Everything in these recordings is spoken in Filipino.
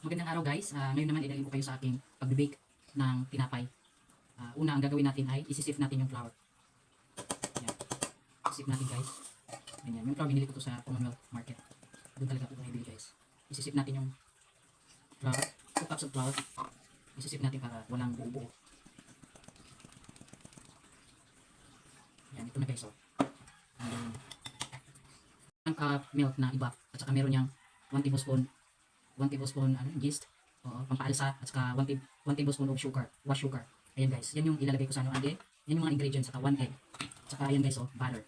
Magandang araw guys. Ngayon naman idalhin ko kayo sa aking pag-bake ng tinapay. Una, ang gagawin natin ay isi-sift natin yung flour. Yan. Isi-sift natin guys. Ganyan. Yung flour, binili ko to sa Commonwealth Market. Doon talaga ako bumibili guys. Isi-sift natin yung flour. 2 cups of flour. Isi-sift natin para walang buo-buo. Yan, ito na guys. Oh. Ang cup milk na iba. At saka meron niyang 1 tablespoon yeast, pampaalsa, at saka 1 tablespoon of sugar, wash sugar. Ayan guys, yan yung ilalagay ko sa ano, and then, yan yung mga ingredients, saka 1 egg, saka ayan guys, butter,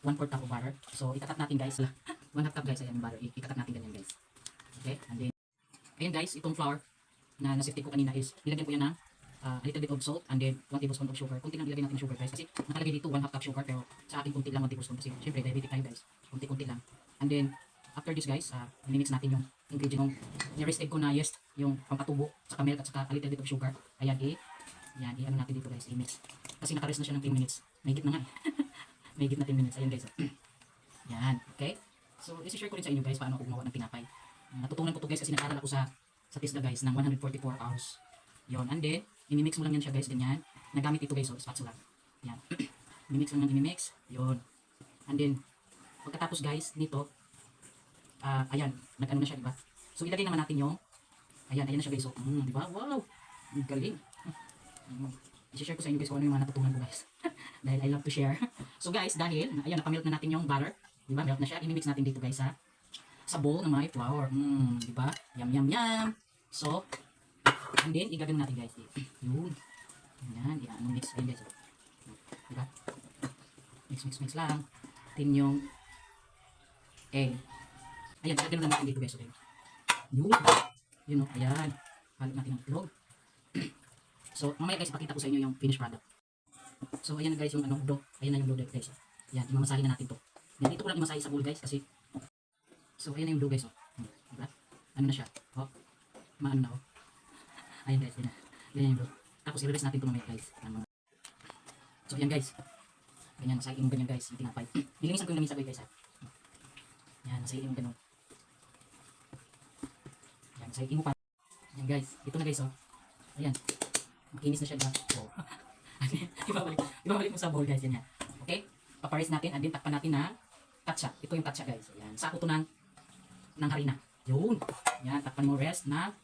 1/4 cup of butter. So, itakat natin guys, 1/2 cup guys, ayan yung butter, itakat natin ganyan guys. Okay, and then, ayan guys, itong flour, na nasifting ko kanina is, nilagyan ko yan ng a little bit of salt, and then 1 tablespoon of sugar. Kunti lang ilagay natin ng sugar guys, kasi nakalagay dito 1/2 cup sugar, pero sa akin kunti lang 1 tablespoon, kasi syempre diabetic tayo guys, kunti-kunti lang. And then, after this guys, mix natin yung ingredient ng ni-rest egg ko na yeast, yung pampatubo, saka milk, at saka a little bit of sugar. Ayan, ano natin dito guys, i-mix. Kasi naka-rest na siya ng 10 minutes. May higit na nga eh. May higit na 10 minutes. Ayan guys. Yan, okay? So, isi-share ko rin sa inyo guys paano ako gumawa ng tinapay. Natutunan ko to guys kasi nag-aral ako sa TISDA guys ng 144 hours. Yon, and then, i-mix mo lang yan siya guys, ganyan. Nagamit ito guys, spatula. Yan. I-mix lang ng i-mix. Yon. And then, pagkatapos guys, nito, ayan, nag-ano na siya, diba? So, ilagay naman natin yung, ayan na siya guys. So, diba? Wow! Ang galing. I-share ko sa inyo guys kung ano yung mga natutunan ko guys. Dahil I love to share. So guys, dahil, ayan, napamilk na natin yung butter. Diba? Milk na siya. I-mix natin dito guys sa bowl ng my flour. Diba? Yum, yum, yum. So, and then, igagano natin guys. Yun. Ayan, mix. Ayan guys. Diba? Mix lang. Tin yung egg. Ayan, gagano natin dito guys. Okay. Yun o, ayan. Halot natin ang itlog. So, mamaya guys, ipakita ko sa inyo yung finished product. So, ayan guys, yung dough. Ayan na yung dough guys. Ayan, imamasahin na natin to. Yan, dito ko lang imasahin sa bowl guys kasi. So, ayan na yung dough guys. Diba? Ano na siya? Maano na Ayan guys, ayan na. Ayan yung dough. Tapos, i-release natin to mamaya guys. So, ayan guys. Ganyan, masahin mo ganyan guys, yung tinapay. Nilinisan ko yung lamisa guys Ayan, masahin mo ganun. Ayan, masahin mo pa. Ayan guys, ito na guys Ayan. Makinis na siya diba? Ibabalik mo sa bowl guys, yan. Okay? Paparis natin, and then takpan natin na katsa. Ito yung katsa guys. Ayan. Sako to ng harina. Yun. Ayan, takpan mo rest na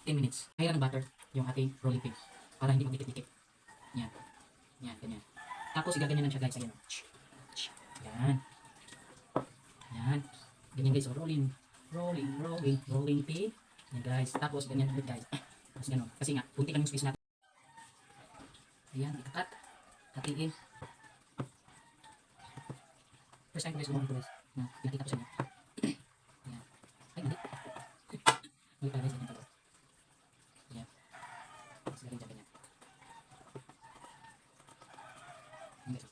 10 minutes. Kaya ng butter yung ating rolling pin. Para hindi magdikit-dikit. Yan. Yan, ganyan. Tapos igaganyan lang siya guys. Ayan. Yan. Yan. Ganyan guys. Rolling pin. Yan guys. Tapos ganyan ulit guys. Tapos gano'n. Kasi nga, punti lang yung space natin. Ayan, ikakat. Hatiin. First time ko guys, gumawa ko guys. Nakita ko sa inyo. Ayan. Ay, mali. Mali pala guys, ganyan pala. Ayan. Tapos galing dyan, ganyan. Ayan guys.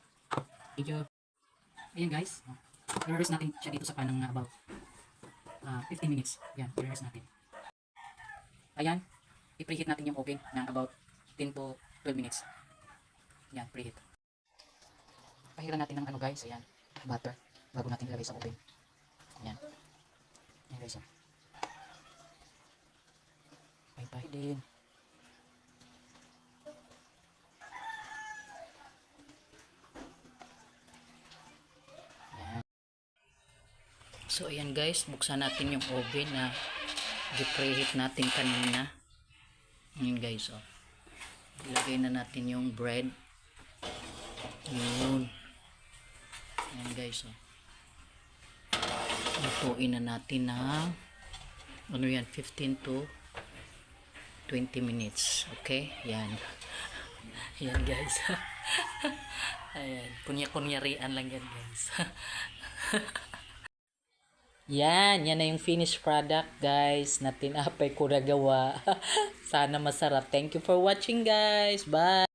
Video. Ayan guys. I-reverse natin siya dito sa pan ng about 15 minutes. Ayan, i-reverse natin. Ayan. I-preheat natin yung oven ng about 10 to 12 minutes. Yan, preheat. Pahiran natin ng guys, ayan, butter, bago natin ilagay sa oven. Ayan. Ayan guys, Pahid din. Ayan. So, ayan guys, buksan natin yung oven na i-preheat natin kanina. Ayan guys, ilagay na natin yung bread. Yun. Ayan guys, lutuin na natin na 15 to 20 minutes. Okay? Yan. Yan guys. Ayan. Kunya-kunyarian lang yan guys. Yan na yung finished product guys na tinapay ko nagawa. Sana masarap. Thank you for watching guys. Bye!